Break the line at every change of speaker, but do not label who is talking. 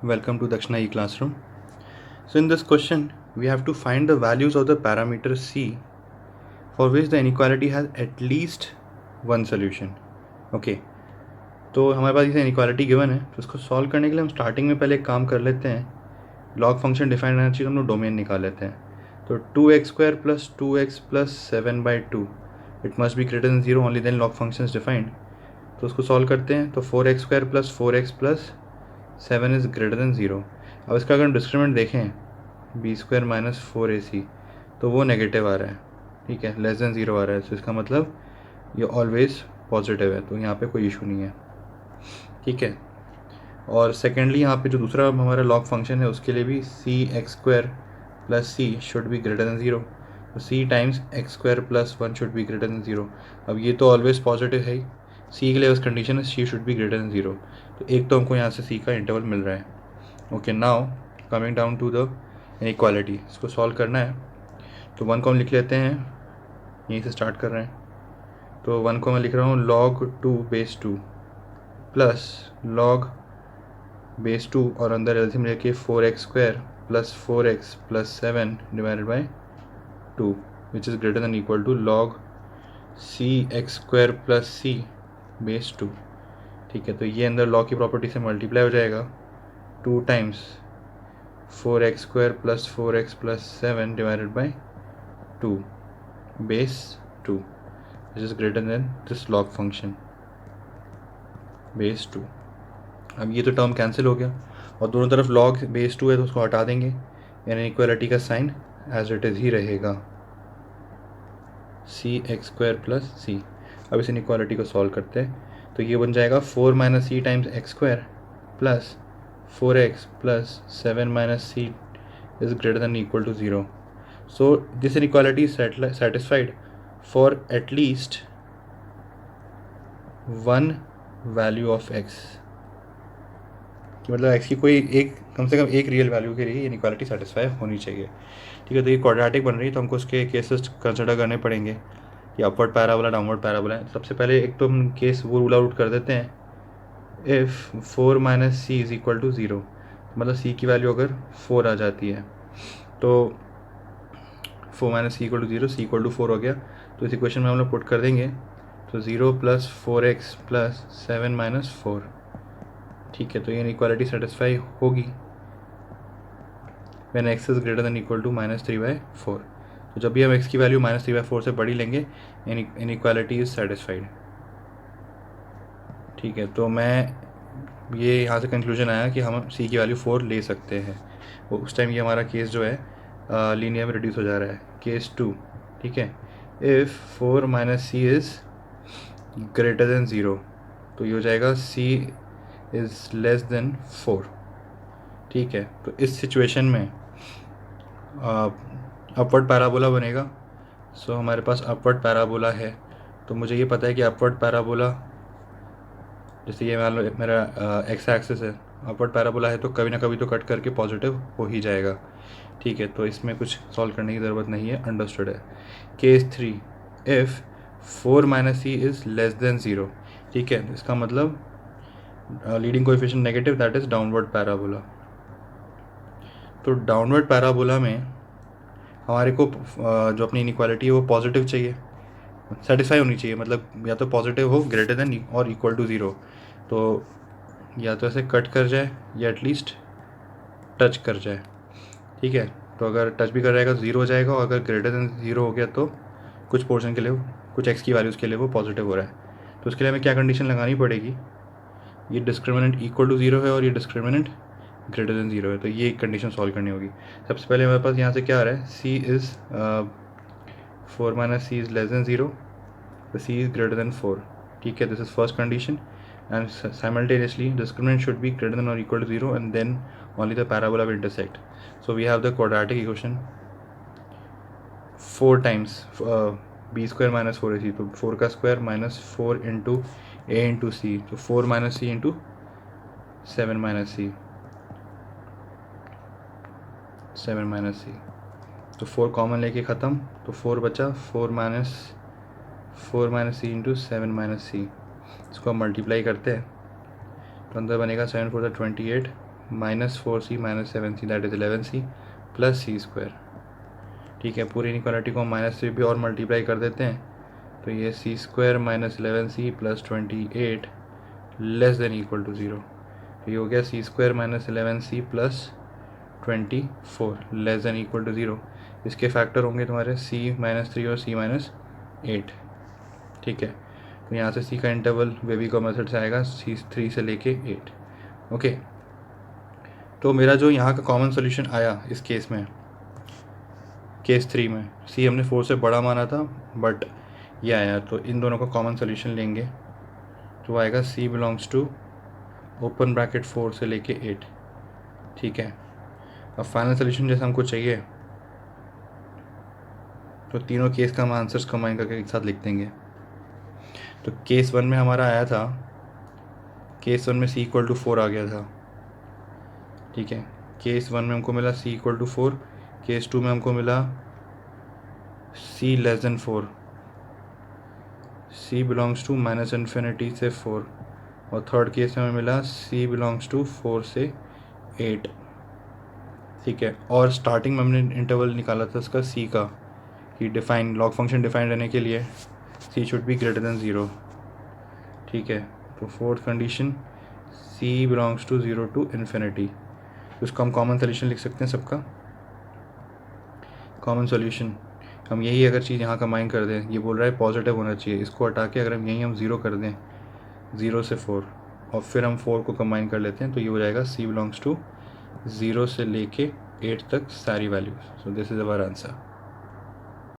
Welcome to Dakshina E-Classroom. So in this question, we have to find the values of the parameter C for which the inequality has at least one solution. Okay, तो हमारे पास ये inequality given है, तो इसको solve करने के लिए हम स्टार्टिंग में पहले एक काम कर लेते हैं. लॉग फंक्शन डिफाइन रहना चाहिए, हम लोग डोमेन निकाल लेते हैं. तो 2x² plus 2x plus 7/2 it must be greater than 0 only then log function is defined. तो उसको सॉल्व करते हैं. तो 4x² plus 4x plus 7 is greater than 0. अब इसका अगर हम डिस्क्रिमिनेंट देखें b² माइनस 4ac, तो वो नेगेटिव आ रहा है. ठीक है, लेस देन 0 आ रहा है. तो इसका मतलब ये ऑलवेज पॉजिटिव है, तो यहाँ पे कोई इशू नहीं है. ठीक है. और सेकेंडली यहाँ पे जो दूसरा हमारा लॉग फंक्शन है उसके लिए भी c(x²) plus c should be greater than 0. तो c times x² plus 1 should be greater than 0. अब ये तो ऑलवेज पॉजिटिव है ही. c के लिए उस कंडीशन है c should be greater than 0. तो एक तो हमको यहाँ से c का इंटरवल मिल रहा है. Okay, now coming down to the inequality. इसको सॉल्व करना है. तो 1 को हम लिख लेते हैं, यहीं से स्टार्ट कर रहे हैं. तो 1 को मैं लिख रहा हूँ log 2 base 2 plus log base 2 और अंदर एलसीएम लेके 4x² plus 4x plus 7 divided by 2 which is greater than equal to log c(x² plus c base 2. ठीक है, तो ये अंदर लॉग की प्रॉपर्टी से मल्टीप्लाई हो जाएगा. 2 times 4x² plus 4x plus 7 divided by 2 base 2 which is greater then this log function base 2. अब ये तो टर्म कैंसिल हो गया और दोनों तरफ log बेस 2 है तो उसको हटा देंगे. इनइक्वालिटी का साइन एज इट इज़ ही रहेगा, c(x² प्लस c. अब इस इनइक्वालिटी को सॉल्व करते हैं. तो ये बन जाएगा 4 minus c times x² plus 4x plus 7 minus c is greater than equal to 0. So this inequality is satisfied for at least one value of x. मतलब x की कोई एक, कम से कम एक रियल वैल्यू के लिए इनइक्वालिटी सेटिस्फाई होनी चाहिए. ठीक है, तो ये क्वाड्रेटिक बन रही है तो हमको उसके केसेस कंसिडर करने पड़ेंगे कि अपवर्ड पैराबोला डाउनवर्ड पैराबोला है. सबसे पहले एक तो हम केस वो रूल आउट कर देते हैं. If 4 minus C is equal to 0, मतलब c की वैल्यू अगर 4 आ जाती है तो 4 minus C equal to 0, C equal to 4 हो गया. तो इस इक्वेशन में हम लोग पुट कर देंगे. तो 0 प्लस 4x प्लस 7 माइनस 4. ठीक है, तो ये इनइक्वालिटी सेटिस्फाई होगी when x is greater than equal to -3/4. तो जब भी हम x की वैल्यू -3/4 से बड़ी लेंगे इनइक्वालिटी इज़ सेटिस्फाइड. ठीक है, तो मैं ये यहाँ से कंक्लूजन आया कि हम c की वैल्यू 4 ले सकते हैं. वो उस टाइम ये हमारा केस जो है लीनियर में रिड्यूस हो जा रहा है. केस 2. ठीक है, if 4 minus C is greater than 0, तो ये हो जाएगा c इज़ लेस देन 4. ठीक है, तो इस सिचुएशन में अपवर्ड पैराबोला बनेगा. सो हमारे पास अपवर्ड पैराबोला है. तो मुझे ये पता है कि अपवर्ड पैराबोला, जैसे ये मान लो मेरा एक्स एक्सिस है, अपवर्ड पैराबोला है तो कभी ना कभी तो कट करके पॉजिटिव हो ही जाएगा. ठीक है, तो इसमें कुछ सॉल्व करने की ज़रूरत नहीं है, अंडरस्टूड है. Case 3, if 4 minus C is less than 0. ठीक है, इसका मतलब leading coefficient negative, that is downward parabola. तो डाउनवर्ड पैराबोला में हमारे को जो अपनी इनइक्वालिटी है वो पॉजिटिव चाहिए, सेटिस्फाई होनी चाहिए. मतलब या तो पॉजिटिव हो ग्रेटर देन और इक्वल टू 0. तो या तो ऐसे कट कर जाए या एटलीस्ट टच कर जाए. ठीक है, तो अगर टच भी कर जाएगा तो 0 हो जाएगा, और अगर ग्रेटर देन 0 हो गया तो कुछ पोर्शन के लिए, कुछ x की वैल्यूज़ के लिए वो पॉजिटिव हो रहा है. तो उसके लिए हमें क्या कंडीशन लगानी पड़ेगी, ये डिस्क्रिमिनेंट इक्वल टू 0 है और ये डिस्क्रिमिनेंट ग्रेटर देन 0 है. तो ये कंडीशन सॉल्व करनी होगी. सबसे पहले हमारे पास यहाँ से क्या आ रहा है, c is 4 minus C is less than 0, तो c इज़ ग्रेटर देन 4. ठीक है, this is first condition. and simultaneously discriminant should be greater than or equal to 0, and then only the parabola will intersect. So we have the quadratic equation 4 times b² minus 4ac. तो 4 का square minus 4 into a into C, तो 4 minus C into 7 minus C, 7 minus C. तो 4 common लेके ख़त्म, तो 4 बचा. 4 minus C into 7 minus C. इसको हम मल्टीप्लाई करते हैं तो अंदर बनेगा 7 4 28 -4c - 7c that is 11c plus C square. ठीक है, पूरी इनइक्वालिटी को माइनस से भी और मल्टीप्लाई कर देते हैं, तो ये C square minus 11c plus 28 less than equal to 0। तो ये हो गया C square minus 11c plus 24 less than equal to 0। इसके फैक्टर होंगे तुम्हारे c-3 और c-8। ठीक है, तो यहाँ से c का इंटरवल वेबी मेथड से आएगा c3 से लेके 8। ओके, तो मेरा जो यहाँ का कॉमन सोल्यूशन आया इस केस में, केस 3 में c हमने 4 से बड़ा माना था बट ये आया, तो इन दोनों का कॉमन सोल्यूशन लेंगे तो आएगा c belongs to open bracket 4 से लेके 8। ठीक है, अब फाइनल सोल्यूशन जैसे हमको चाहिए तो तीनों केस का हम आंसर्स कंबाइन करके एक साथ लिख देंगे। तो केस 1 में हमारा आया था, केस 1 में c इक्वल टू 4 आ गया था। ठीक है, केस 1 में हमको मिला c इक्वल टू 4, केस 2 में हमको मिला c less than 4, c belongs to minus infinity से 4, और थर्ड केस में हमें मिला c बिलोंग्स टू 4 से 8। ठीक है, और स्टार्टिंग में हमने इंटरवल निकाला था उसका c का, कि डिफाइन लॉग फंक्शन डिफाइन रहने के लिए c should be greater than 0। ठीक है, तो fourth condition c belongs to 0 to infinity, उसको हम कॉमन सोल्यूशन लिख सकते हैं सबका। कॉमन सोल्यूशन हम यही अगर चीज़ यहाँ कंबाइन कर दें, ये बोल रहा है पॉजिटिव होना चाहिए, इसको हटा के अगर हम यही हम 0 कर दें, 0 से 4, और फिर हम 4 को कंबाइन कर लेते हैं, तो ये हो जाएगा c बिलोंग्स टू 0 से लेके 8 तक सारी values. So this is our answer.